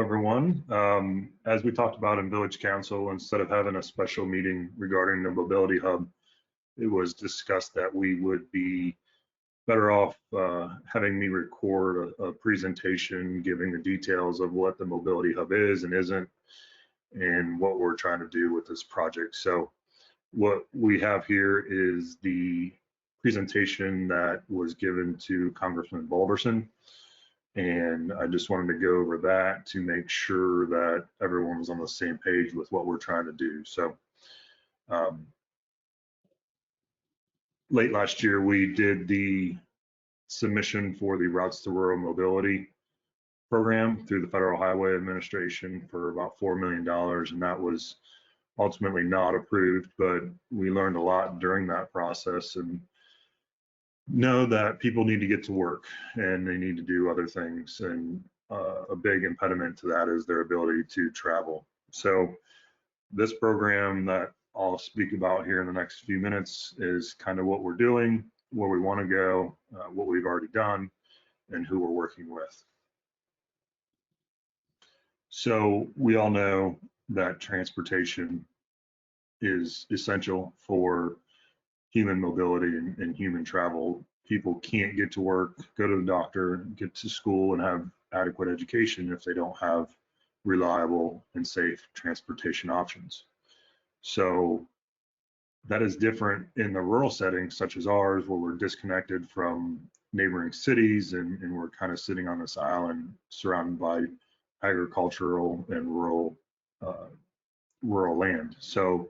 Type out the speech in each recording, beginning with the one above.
everyone. As we talked about in Village Council, instead of having a special meeting regarding the mobility hub, it was discussed that we would be better off having me record a presentation giving the details of what the mobility hub is and isn't, and what we're trying to do with this project. So what we have here is the presentation that was given to Congressman Balderson. And I just wanted to go over that to make sure that everyone was on the same page with what we're trying to do. So late last year, we did the submission for the Routes to Rural Mobility program through the Federal Highway Administration for about $4 million. And that was ultimately not approved, but we learned a lot during that process and know that people need to get to work and they need to do other things, and a big impediment to that is their ability to travel. So this program that I'll speak about here in the next few minutes is kind of what we're doing, where we want to go, what we've already done, and who we're working with. So we all know that transportation is essential for human mobility and human travel. People can't get to work, go to the doctor, get to school, and have adequate education if they don't have reliable and safe transportation options. So that is different in the rural settings such as ours, where we're disconnected from neighboring cities and we're kind of sitting on this island surrounded by agricultural and rural land. So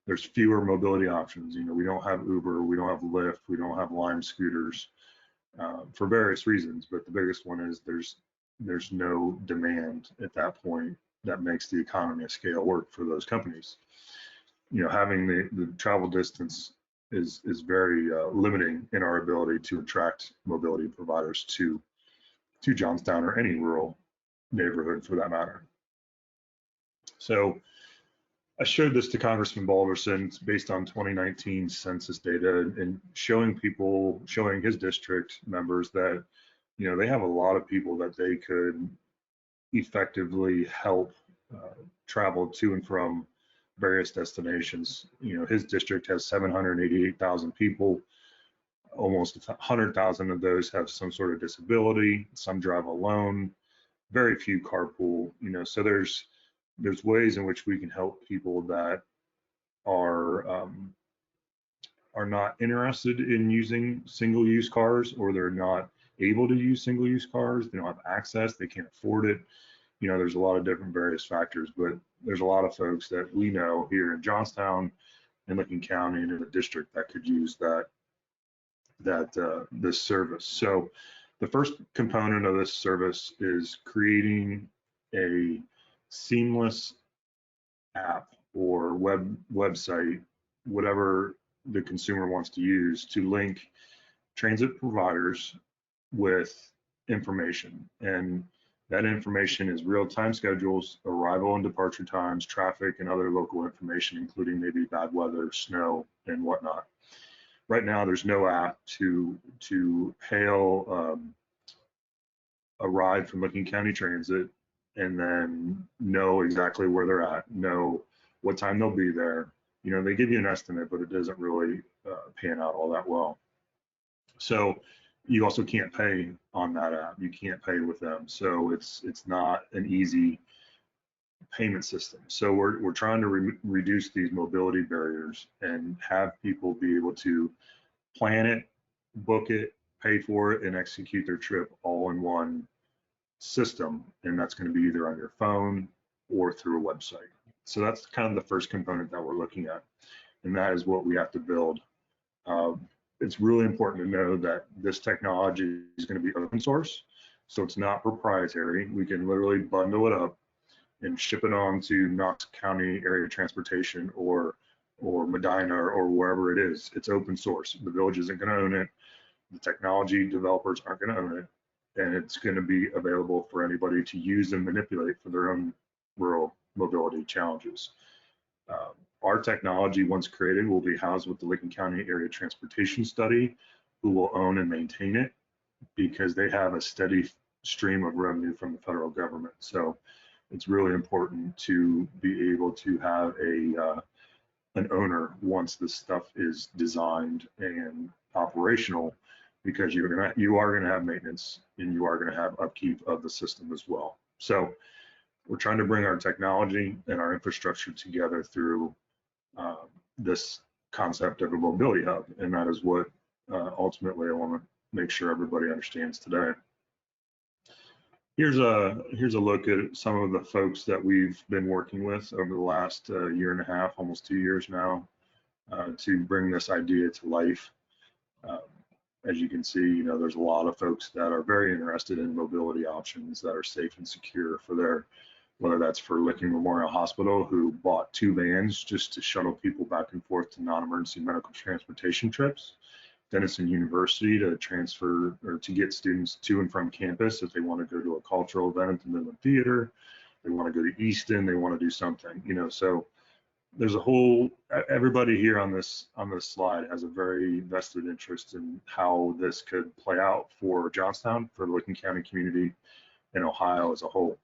there's fewer mobility options. You know, we don't have Uber, we don't have Lyft, we don't have Lime scooters for various reasons. But the biggest one is there's no demand at that point that makes the economy of scale work for those companies. You know, having the travel distance is very limiting in our ability to attract mobility providers to Johnstown or any rural neighborhood for that matter. So I showed this to Congressman Balderson. It's based on 2019 census data and showing his district members that, you know, they have a lot of people that they could effectively help travel to and from various destinations. You know, his district has 788,000 people. Almost 100,000 of those have some sort of disability. Some drive alone. Very few carpool. You know, so there's ways in which we can help people that are not interested in using single-use cars, or they're not able to use single-use cars. They don't have access. They can't afford it. You know, there's a lot of different various factors, but there's a lot of folks that we know here in Johnstown and Licking County and in the district that could use this service. So the first component of this service is creating a seamless app or website, whatever the consumer wants to use, to link transit providers with information. And that information is real-time schedules, arrival and departure times, traffic, and other local information, including maybe bad weather, snow, and whatnot. Right now, there's no app to hail a ride from Licking County Transit and then know exactly where they're at, know what time they'll be there. You know, they give you an estimate, but it doesn't really pan out all that well. So you also can't pay on that app. You can't pay with them. So it's not an easy payment system. So we're trying to reduce these mobility barriers and have people be able to plan it, book it, pay for it, and execute their trip all in one system. And that's going to be either on your phone or through a website. So that's kind of the first component that we're looking at, and that is what we have to build. It's really important to know that this technology is going to be open source, so it's not proprietary. We can literally bundle it up and ship it on to Knox County Area Transportation or Medina or wherever it is. It's open source. The village isn't going to own it. The technology developers aren't going to own it, and it's going to be available for anybody to use and manipulate for their own rural mobility challenges. Our technology, once created, will be housed with the Licking County Area Transportation Study, who will own and maintain it, because they have a steady stream of revenue from the federal government. So it's really important to be able to have an owner once this stuff is designed and operational, because you are gonna have maintenance and you are gonna have upkeep of the system as well. So we're trying to bring our technology and our infrastructure together through this concept of a mobility hub, and that is what ultimately I want to make sure everybody understands today. Here's a look at some of the folks that we've been working with over the last year and a half, almost 2 years now, to bring this idea to life. As you can see, there's a lot of folks that are very interested in mobility options that are safe and secure for their, whether that's for Licking Memorial Hospital, who bought 2 vans just to shuttle people back and forth to non-emergency medical transportation trips. Denison University to transfer or to get students to and from campus if they want to go to a cultural event in the theater, they want to go to Easton, they want to do something, so there's a whole, everybody here on this slide has a very vested interest in how this could play out for Johnstown, for the Licking County community, and Ohio as a whole.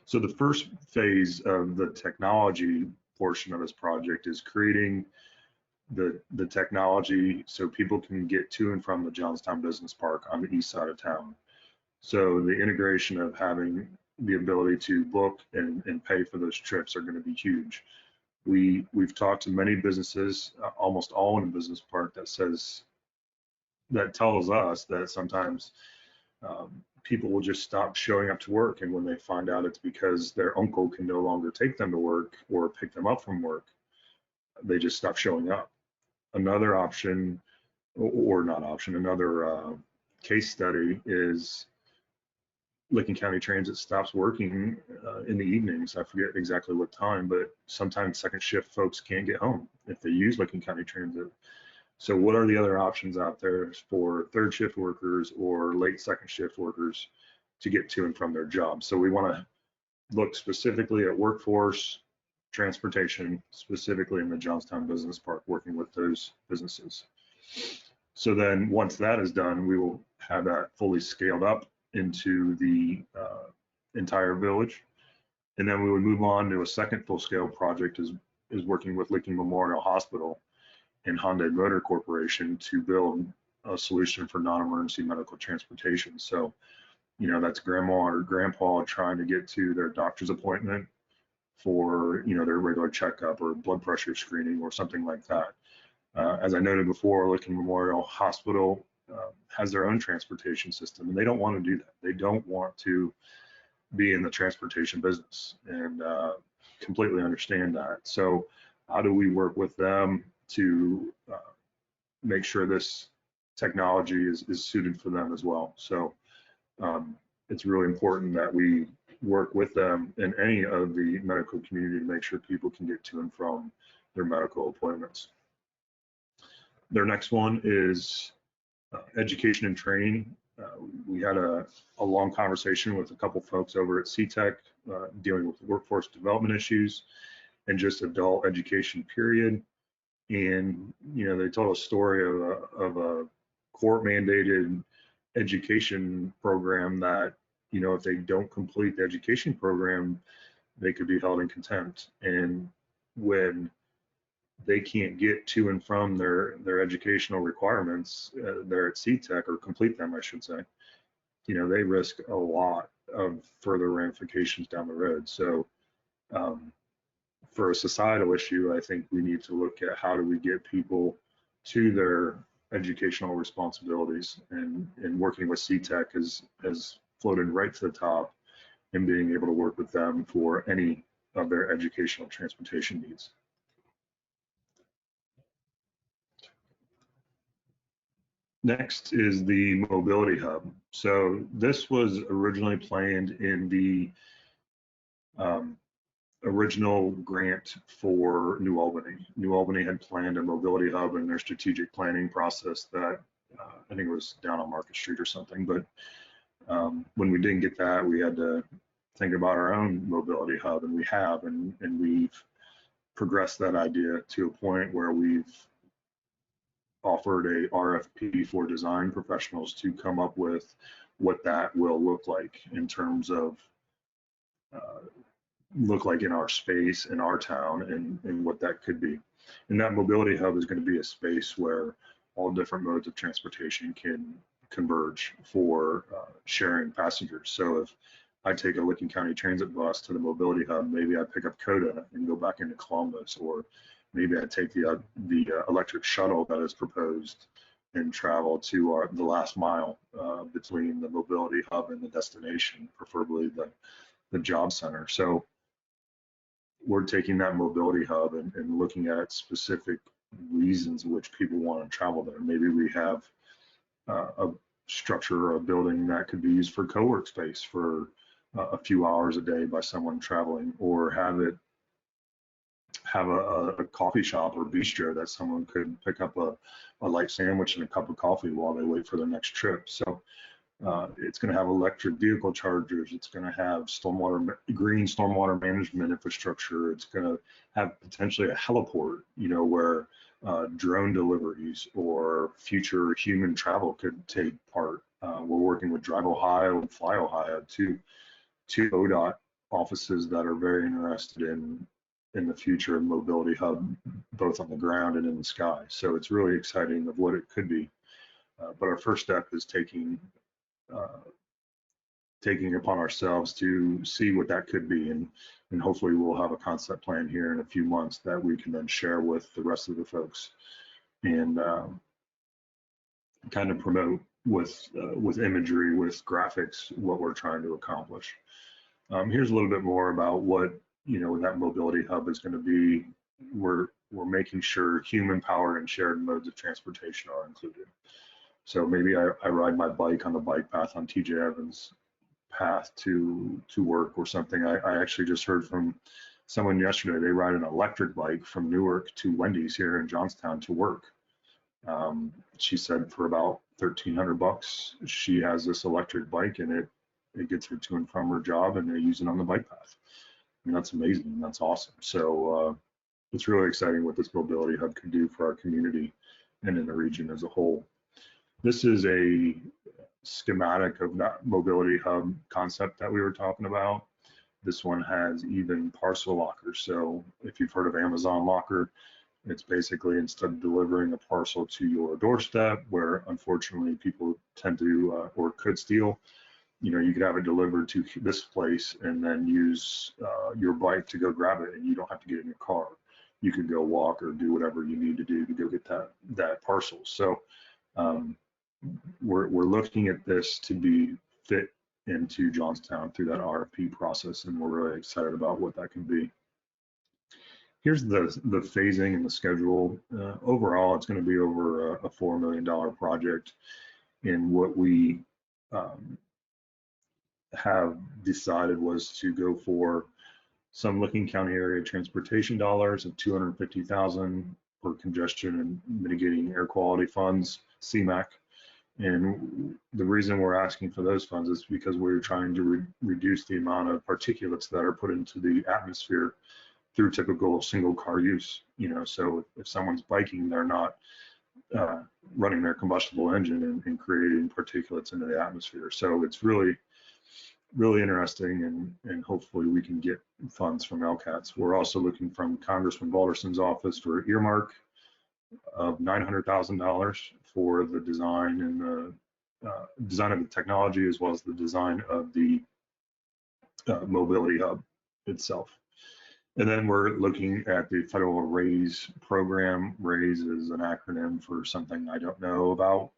So the first phase of the technology portion of this project is creating the technology so people can get to and from the Johnstown Business Park on the east side of town. So the integration of having the ability to book and pay for those trips are going to be huge. We've talked to many businesses, almost all in the business park, that tells us that sometimes people will just stop showing up to work, and when they find out it's because their uncle can no longer take them to work or pick them up from work, they just stop showing up. Another option, or not option, another case study is Licking County Transit stops working in the evenings. I forget exactly what time, but sometimes second shift folks can't get home if they use Licking County Transit. So what are the other options out there for third shift workers or late second shift workers to get to and from their jobs? So we want to look specifically at workforce transportation, specifically in the Johnstown Business Park, working with those businesses. So then once that is done, we will have that fully scaled up into the entire village. And then we would move on to a second full-scale project is working with Licking Memorial Hospital and Hyundai Motor Corporation to build a solution for non-emergency medical transportation. So, that's grandma or grandpa trying to get to their doctor's appointment for, their regular checkup or blood pressure screening or something like that. As I noted before, Licking Memorial Hospital has their own transportation system, and they don't want to do that. They don't want to be in the transportation business, and completely understand that. So how do we work with them to make sure this technology is suited for them as well? So it's really important that we work with them in any of the medical community to make sure people can get to and from their medical appointments. Their next one is education and training. We had a long conversation with a couple folks over at CTEC dealing with workforce development issues and just adult education period. And, they told a story of a court mandated education program that, if they don't complete the education program, they could be held in contempt. And when they can't get to and from their educational requirements, they're at CTEC, or complete them, I should say, they risk a lot of further ramifications down the road. So for a societal issue, I think we need to look at how do we get people to their educational responsibilities, and working with CTEC has floated right to the top, and being able to work with them for any of their educational transportation needs. Next is the mobility hub. So this was originally planned in the original grant for New Albany. New Albany had planned a mobility hub in their strategic planning process that I think it was down on Market Street or something. But when we didn't get that, we had to think about our own mobility hub, and we have, and we've progressed that idea to a point where we've offered a RFP for design professionals to come up with what that will look like in terms of look like in our space, in our town, and what that could be. And that mobility hub is going to be a space where all different modes of transportation can converge for sharing passengers. So if I take a Licking County Transit bus to the mobility hub, maybe I pick up Coda and go back into Columbus, or maybe I take the electric shuttle that is proposed and travel to the last mile between the mobility hub and the destination, preferably the job center. So we're taking that mobility hub and looking at specific reasons which people want to travel there. Maybe we have a structure or a building that could be used for co-work space for a few hours a day by someone traveling, or have a coffee shop or bistro that someone could pick up a light sandwich and a cup of coffee while they wait for their next trip. So it's going to have electric vehicle chargers. It's going to have green stormwater management infrastructure. It's going to have potentially a heliport, where drone deliveries or future human travel could take part. We're working with Drive Ohio and Fly Ohio, two ODOT offices that are very interested in the future of mobility hub, both on the ground and in the sky. So it's really exciting of what it could be. But our first step is taking upon ourselves to see what that could be, and hopefully we'll have a concept plan here in a few months that we can then share with the rest of the folks and kind of promote with imagery, with graphics, what we're trying to accomplish. Here's a little bit more about what that mobility hub is going to be. We're making sure human powered and shared modes of transportation are included. So maybe I ride my bike on the bike path on TJ Evans path to work or something. I actually just heard from someone yesterday, they ride an electric bike from Newark to Wendy's here in Johnstown to work. She said for about $1,300, she has this electric bike and it gets her to and from her job, and they use it on the bike path. I mean, that's amazing. That's awesome. So it's really exciting what this mobility hub can do for our community and in the region as a whole. This is a schematic of that mobility hub concept that we were talking about. This one has even parcel lockers. So if you've heard of Amazon Locker, it's basically instead of delivering a parcel to your doorstep, where unfortunately people tend to or could steal, you could have it delivered to this place and then use your bike to go grab it, and you don't have to get in your car. You could go walk or do whatever you need to do to go get that parcel. So we're looking at this to be fit into Johnstown through that RFP process, and we're really excited about what that can be. Here's the phasing and the schedule. Overall, it's going to be over a $4 million project. And what we have decided was to go for some Licking County area transportation dollars of $250,000 for congestion and mitigating air quality funds, CMAQ. And the reason we're asking for those funds is because we're trying to reduce the amount of particulates that are put into the atmosphere through typical single car use. So if someone's biking, they're not running their combustible engine and creating particulates into the atmosphere. So it's really, really interesting, and hopefully we can get funds from LCATS. We're also looking from Congressman Balderson's office for earmark of $900,000 for the design and the design of the technology, as well as the design of the mobility hub itself. And then we're looking at the federal RAISE program. RAISE is an acronym for something I don't know about,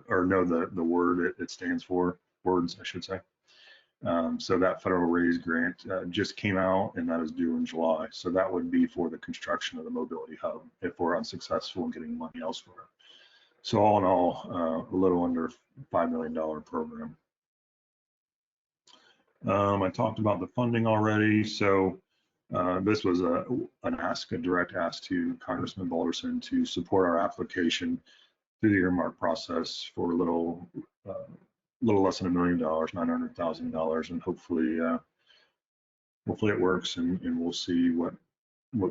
or know the word it stands for, words I should say. So that federal RAISE grant just came out, and that is due in July. So that would be for the construction of the mobility hub if we're unsuccessful in getting money elsewhere. So all in all, a little under $5 million program. I talked about the funding already. So this was a direct ask to Congressman Balderson to support our application through the earmark process for a little less than $1 million, $900,000, and hopefully it works, and we'll see what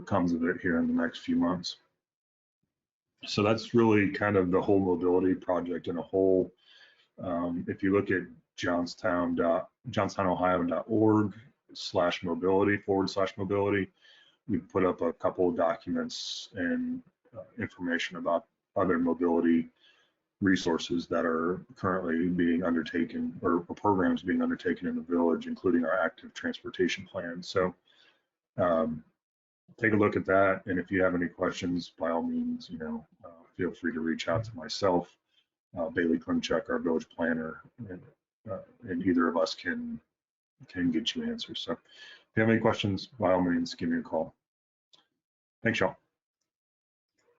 comes of it here in the next few months. So that's really kind of the whole mobility project in a whole. If you look at johnstownohio.org, /mobility. We put up a couple of documents and information about other mobility resources that are currently being undertaken, or programs being undertaken in the village, including our active transportation plan. So take a look at that, and if you have any questions, by all means, feel free to reach out to myself, Bailey Klimchuk, our village planner, and either of us can get you answers. So if you have any questions, by all means, give me a call. Thanks, y'all.